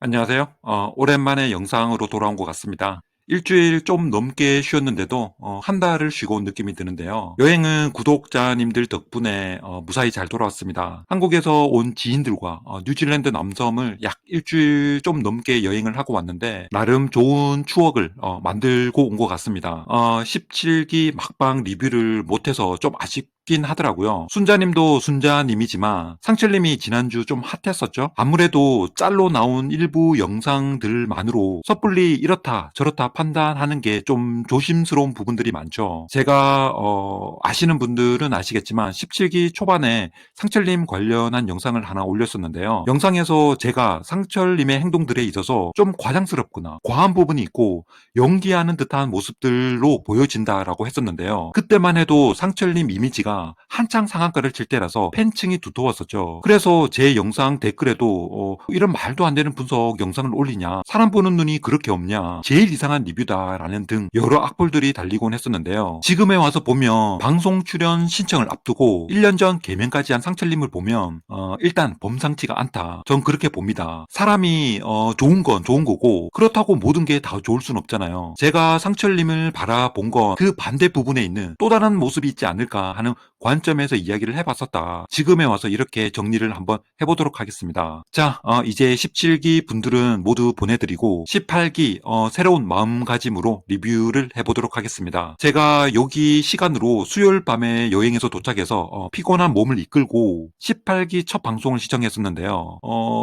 안녕하세요. 오랜만에 영상으로 돌아온 것 같습니다. 일주일 좀 넘게 쉬었는데도 한 달을 쉬고 온 느낌이 드는데요. 여행은 구독자님들 덕분에 무사히 잘 돌아왔습니다. 한국에서 온 지인들과 뉴질랜드 남섬을 약 일주일 좀 넘게 여행을 하고 왔는데 나름 좋은 추억을 만들고 온 것 같습니다. 17기 막방 리뷰를 못해서 좀 아쉽긴 하더라고요. 순자님도 순자님이지만 상철님이 지난주 좀 핫했었죠. 아무래도 짤로 나온 일부 영상들만으로 섣불리 이렇다 저렇다 판단하는 게 좀 조심스러운 부분들이 많죠. 제가 아시는 분들은 아시겠지만 17기 초반에 상철님 관련한 영상을 하나 올렸었는데요. 영상에서 제가 상철님의 행동들에 있어서 좀 과장스럽거나 과한 부분이 있고 연기하는 듯한 모습들로 보여진다라고 했었는데요. 그때만 해도 상철님 이미지가 한창 상한가를 칠 때라서 팬층이 두터웠었죠. 그래서 제 영상 댓글에도 이런 말도 안 되는 분석 영상을 올리냐, 사람 보는 눈이 그렇게 없냐, 제일 이상한 리뷰다라는 등 여러 악플들이 달리곤 했었는데요. 지금에 와서 보면 방송 출연 신청을 앞두고 1년 전 개명까지 한 상철님을 보면 일단 범상치가 않다. 전 그렇게 봅니다. 사람이 좋은 건 좋은 거고 그렇다고 모든 게 다 좋을 순 없잖아요. 제가 상철님을 바라본 건 그 반대 부분에 있는 또 다른 모습이 있지 않을까 하는 관점에서 이야기를 해봤었다. 지금에 와서 이렇게 정리를 한번 해보도록 하겠습니다. 자, 이제 17기 분들은 모두 보내드리고 18기 새로운 마음가짐으로 리뷰를 해보도록 하겠습니다. 제가 여기 시간으로 수요일 밤에 여행에서 도착해서 피곤한 몸을 이끌고 18기 첫 방송을 시청했었는데요.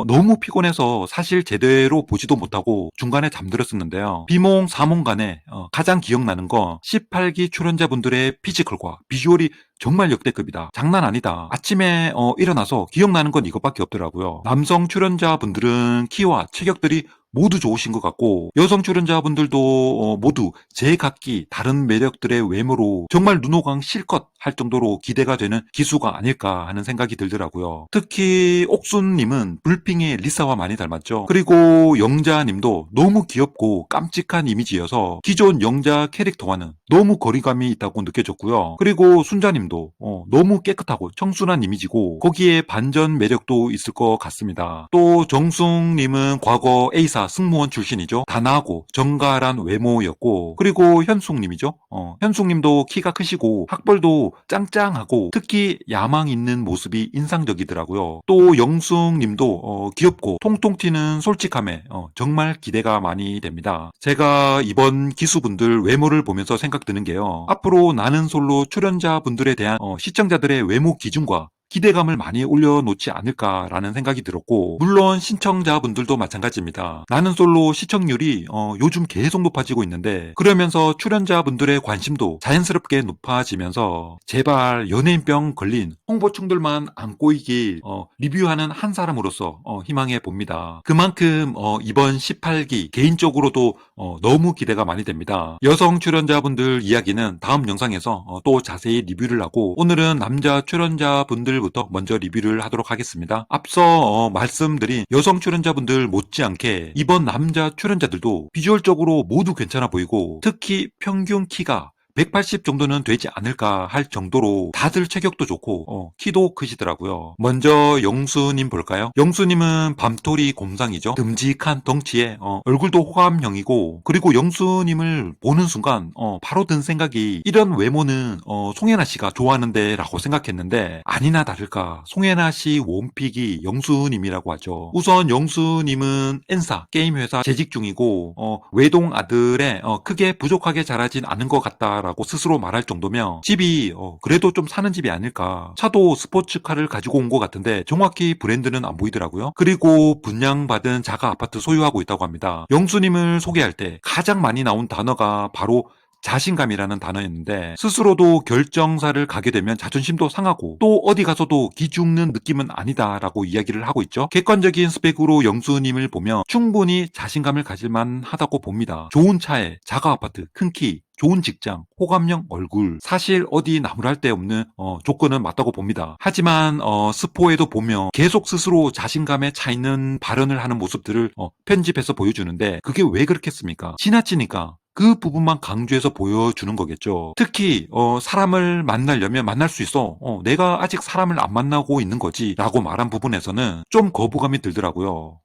너무 피곤해서 사실 제대로 보지도 못하고 중간에 잠들었었는데요. 비몽 사몽간에 가장 기억나는 건 18기 출연자분들의 피지컬과 비주얼이 정말 역대급이다. 장난 아니다. 아침에 일어나서 기억나는 건 이것밖에 없더라고요. 남성 출연자분들은 키와 체격들이 모두 좋으신 것 같고 여성 출연자분들도 모두 제각기 다른 매력들의 외모로 정말 눈호강 실컷 할 정도로 기대가 되는 기수가 아닐까 하는 생각이 들더라고요. 특히 옥순님은 불핑의 리사와 많이 닮았죠. 그리고 영자님도 너무 귀엽고 깜찍한 이미지여서 기존 영자 캐릭터와는 너무 거리감이 있다고 느껴졌고요. 그리고 순자님도 너무 깨끗하고 청순한 이미지고 거기에 반전 매력도 있을 것 같습니다. 또 정숙님은 과거 A사 승무원 출신이죠. 단아하고 정갈한 외모였고 그리고 현숙님이죠. 현숙님도 키가 크시고 학벌도 짱짱하고 특히 야망 있는 모습이 인상적이더라고요. 또 영숙님도 귀엽고 통통 튀는 솔직함에 정말 기대가 많이 됩니다. 제가 이번 기수분들 외모를 보면서 생각드는 게요. 앞으로 나는 솔로 출연자분들에 대한 시청자들의 외모 기준과 기대감을 많이 올려놓지 않을까라는 생각이 들었고 물론 신청자분들도 마찬가지입니다. 나는 솔로 시청률이 요즘 계속 높아지고 있는데 그러면서 출연자분들의 관심도 자연스럽게 높아지면서 제발 연예인병 걸린 홍보충들만 안 꼬이길 리뷰하는 한 사람으로서 희망해 봅니다. 그만큼 이번 18기 개인적으로도 너무 기대가 많이 됩니다. 여성 출연자분들 이야기는 다음 영상에서 또 자세히 리뷰를 하고 오늘은 남자 출연자분들부터 먼저 리뷰를 하도록 하겠습니다. 앞서 말씀드린 여성 출연자분들 못지않게 이번 남자 출연자들도 비주얼적으로 모두 괜찮아 보이고 특히 평균 키가 180 정도는 되지 않을까 할 정도로 다들 체격도 좋고 키도 크시더라고요. 먼저 영수님 볼까요? 영수님은 밤토리 곰상이죠. 듬직한 덩치에 얼굴도 호감형이고 그리고 영수님을 보는 순간 바로 든 생각이 이런 외모는 송혜나 씨가 좋아하는데 라고 생각했는데 아니나 다를까 송혜나 씨 원픽이 영수님이라고 하죠. 우선 영수님은 N사 게임회사 재직 중이고 외동 아들에 크게 부족하게 자라진 않은 것 같다 라고 스스로 말할 정도면 집이 그래도 좀 사는 집이 아닐까. 차도 스포츠카를 가지고 온 것 같은데 정확히 브랜드는 안 보이더라고요. 그리고 분양받은 자가 아파트 소유하고 있다고 합니다. 영수님을 소개할 때 가장 많이 나온 단어가 바로 자신감이라는 단어였는데 스스로도 결정사를 가게 되면 자존심도 상하고 또 어디 가서도 기죽는 느낌은 아니다라고 이야기를 하고 있죠. 객관적인 스펙으로 영수님을 보면 충분히 자신감을 가질만 하다고 봅니다. 좋은 차에 자가 아파트, 큰 키, 좋은 직장, 호감형 얼굴 사실 어디 나무랄 데 없는 조건은 맞다고 봅니다. 하지만 스포에도 보면 계속 스스로 자신감에 차 있는 발언을 하는 모습들을 편집해서 보여주는데 그게 왜 그렇겠습니까? 지나치니까 그 부분만 강조해서 보여주는 거겠죠. 특히 사람을 만나려면 만날 수 있어. 내가 아직 사람을 안 만나고 있는 거지 라고 말한 부분에서는 좀 거부감이 들더라고요.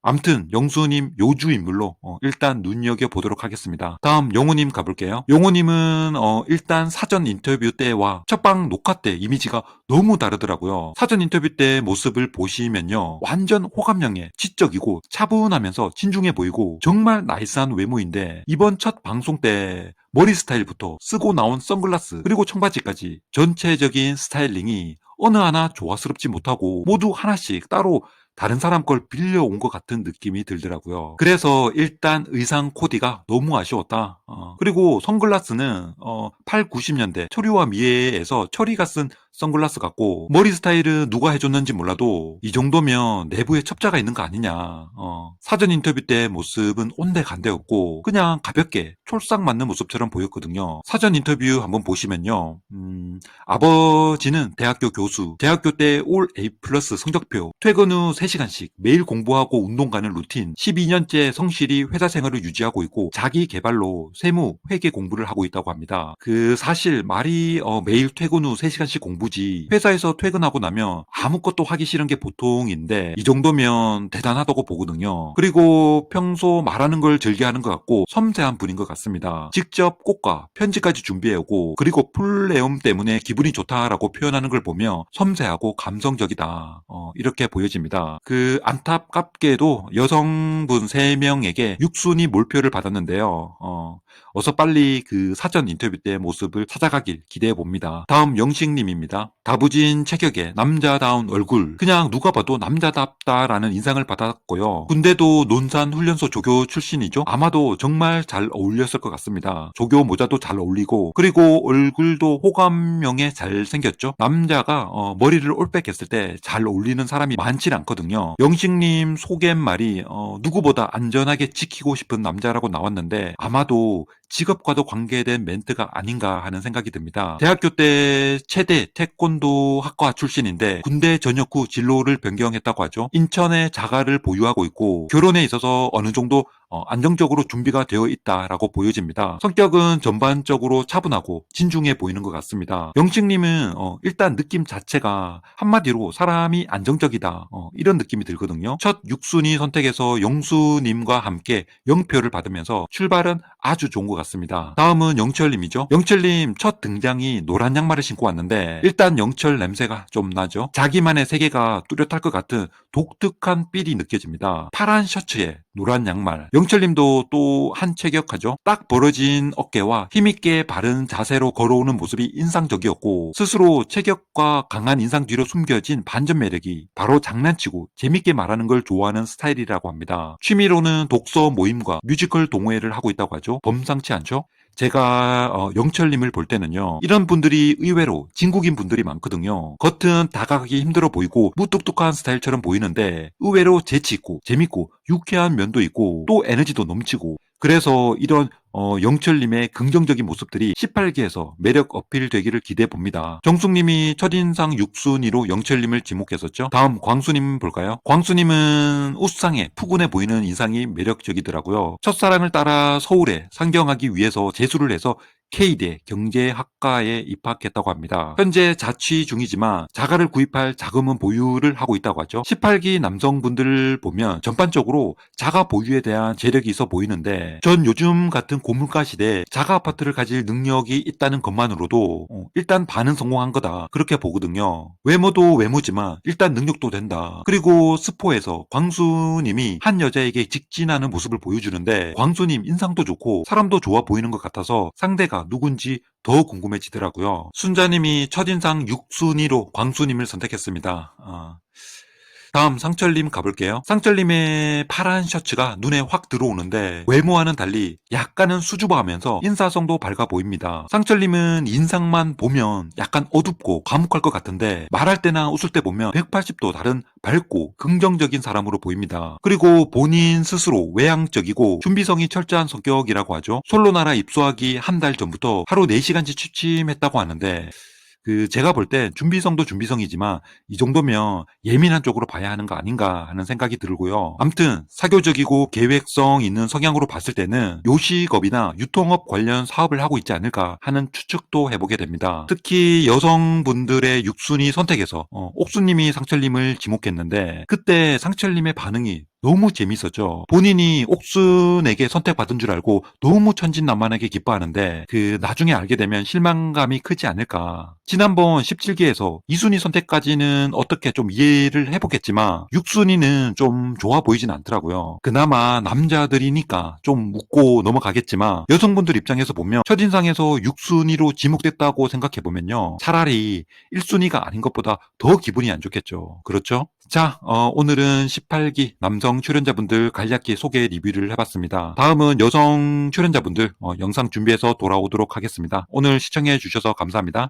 암튼 영수님 요주 인물로 일단 눈여겨보도록 하겠습니다. 다음 용우님 가볼게요. 용우님은 일단 사전 인터뷰 때와 첫방 녹화 때 이미지가 너무 다르더라고요. 사전 인터뷰 때 모습을 보시면요, 완전 호감형에 지적이고 차분하면서 진중해 보이고 정말 나이스한 외모인데, 이번 첫 방송 때 머리 스타일부터 쓰고 나온 선글라스 그리고 청바지까지 전체적인 스타일링이 어느 하나 조화스럽지 못하고 모두 하나씩 따로 다른 사람 걸 빌려온 것 같은 느낌이 들더라고요. 그래서 일단 의상 코디가 너무 아쉬웠다. 그리고 선글라스는 8, 90년대 초리와 미에에서 초리가 쓴 선글라스 같고, 머리 스타일은 누가 해줬는지 몰라도 이 정도면 내부에 첩자가 있는 거 아니냐. 사전 인터뷰 때 모습은 온데간데없고 그냥 가볍게 촐싹 맞는 모습처럼 보였거든요. 사전 인터뷰 한번 보시면요, 아버지는 대학교 교수, 대학교 때 올 A 플러스 성적표, 퇴근 후 3시간씩 매일 공부하고 운동 가는 루틴, 12년째 성실히 회사 생활을 유지하고 있고 자기 개발로 세무, 회계 공부를 하고 있다고 합니다. 사실 말이 매일 퇴근 후 3시간씩 공부지, 회사에서 퇴근하고 나면 아무것도 하기 싫은 게 보통인데 이 정도면 대단하다고 보거든요. 그리고 평소 말하는 걸 즐겨하는 것 같고 섬세한 분인 것 같습니다. 직접 꽃과 편지까지 준비해오고, 그리고 풀네옴 때문에 기분이 좋다라고 표현하는 걸 보며 섬세하고 감성적이다, 이렇게 보여집니다. 안타깝게도 여성분 3명에게 6순위 몰표를 받았는데요. 어서 빨리 사전 인터뷰 때 모습을 찾아가길 기대해 봅니다. 다음 영식님입니다. 다부진 체격에 남자다운 얼굴, 그냥 누가 봐도 남자답다라는 인상을 받았고요. 군대도 논산훈련소 조교 출신이죠. 아마도 정말 잘 어울렸을 것 같습니다. 조교 모자도 잘 어울리고, 그리고 얼굴도 호감형에 잘 생겼죠. 남자가 머리를 올백했을 때 잘 어울리는 사람이 많진 않거든요. 영식님 소개말이 누구보다 안전하게 지키고 싶은 남자라고 나왔는데 아마도 직업과도 관계된 멘트가 아닌가 하는 생각이 듭니다. 대학교 때 최대 태권도 학과 출신인데 군대 전역 후 진로를 변경했다고 하죠. 인천에 자가를 보유하고 있고 결혼에 있어서 어느 정도 안정적으로 준비가 되어 있다라고 보여집니다. 성격은 전반적으로 차분하고 진중해 보이는 것 같습니다. 영식님은 일단 느낌 자체가 한마디로 사람이 안정적이다, 이런 느낌이 들거든요. 첫 6순위 선택에서 영수님과 함께 0표를 받으면서 출발은 아주 좋은 것 같습니다. 다음은 영철님이죠. 영철님 첫 등장이 노란 양말을 신고 왔는데 일단 영철 냄새가 좀 나죠. 자기만의 세계가 뚜렷할 것 같은 독특한 삘이 느껴집니다. 파란 셔츠에 노란 양말. 영철님도 또 한 체격하죠. 딱 벌어진 어깨와 힘있게 바른 자세로 걸어오는 모습이 인상적이었고, 스스로 체격과 강한 인상 뒤로 숨겨진 반전 매력이 바로 장난치고 재밌게 말하는 걸 좋아하는 스타일이라고 합니다. 취미로는 독서 모임과 뮤지컬 동호회를 하고 있다고 하죠. 범상치 않죠? 제가 영철님을 볼 때는요, 이런 분들이 의외로 진국인 분들이 많거든요. 겉은 다가가기 힘들어 보이고 무뚝뚝한 스타일처럼 보이는데 의외로 재치있고 재밌고 유쾌한 면도 있고 또 에너지도 넘치고, 그래서 이런 영철님의 긍정적인 모습들이 18기에서 매력 어필되기를 기대해 봅니다. 정숙님이 첫인상 6순위로 영철님을 지목했었죠. 다음 광수님 볼까요? 광수님은 우수상에 푸근해 보이는 인상이 매력적이더라고요. 첫사랑을 따라 서울에 상경하기 위해서 재수를 해서 K대 경제학과에 입학했다고 합니다. 현재 자취 중이지만 자가를 구입할 자금은 보유를 하고 있다고 하죠. 18기 남성분들을 보면 전반적으로 자가 보유에 대한 재력이 있어 보이는데, 전 요즘 같은 고물가 시대에 자가 아파트를 가질 능력이 있다는 것만으로도 일단 반은 성공한 거다, 그렇게 보거든요. 외모도 외모지만 일단 능력도 된다. 그리고 스포에서 광수님이 한 여자에게 직진하는 모습을 보여주는데 광수님 인상도 좋고 사람도 좋아 보이는 것 같아서 상대가 누군지 더 궁금해지더라고요. 순자님이 첫인상 6순위로 광수님을 선택했습니다. 다음 상철님 가볼게요. 상철님의 파란 셔츠가 눈에 확 들어오는데 외모와는 달리 약간은 수줍어하면서 인사성도 밝아 보입니다. 상철님은 인상만 보면 약간 어둡고 과묵할 것 같은데 말할 때나 웃을 때 보면 180도 다른 밝고 긍정적인 사람으로 보입니다. 그리고 본인 스스로 외향적이고 준비성이 철저한 성격이라고 하죠. 솔로나라 입소하기 한 달 전부터 하루 4시간씩 취침했다고 하는데, 제가 볼 때 준비성도 준비성이지만 이 정도면 예민한 쪽으로 봐야 하는 거 아닌가 하는 생각이 들고요. 암튼 사교적이고 계획성 있는 성향으로 봤을 때는 요식업이나 유통업 관련 사업을 하고 있지 않을까 하는 추측도 해보게 됩니다. 특히 여성분들의 6순위 선택에서 옥수님이 상철님을 지목했는데 그때 상철님의 반응이 너무 재밌었죠. 본인이 옥순에게 선택받은 줄 알고 너무 천진난만하게 기뻐하는데 그 나중에 알게 되면 실망감이 크지 않을까. 지난번 17기에서 2순위 선택까지는 어떻게 좀 이해를 해보겠지만 6순위는 좀 좋아 보이진 않더라고요. 그나마 남자들이니까 좀 웃고 넘어가겠지만 여성분들 입장에서 보면 첫인상에서 6순위로 지목됐다고 생각해보면요. 차라리 1순위가 아닌 것보다 더 기분이 안 좋겠죠. 그렇죠? 자, 오늘은 18기 남성 출연자분들 간략히 소개 리뷰를 해봤습니다. 다음은 여성 출연자분들 영상 준비해서 돌아오도록 하겠습니다. 오늘 시청해 주셔서 감사합니다.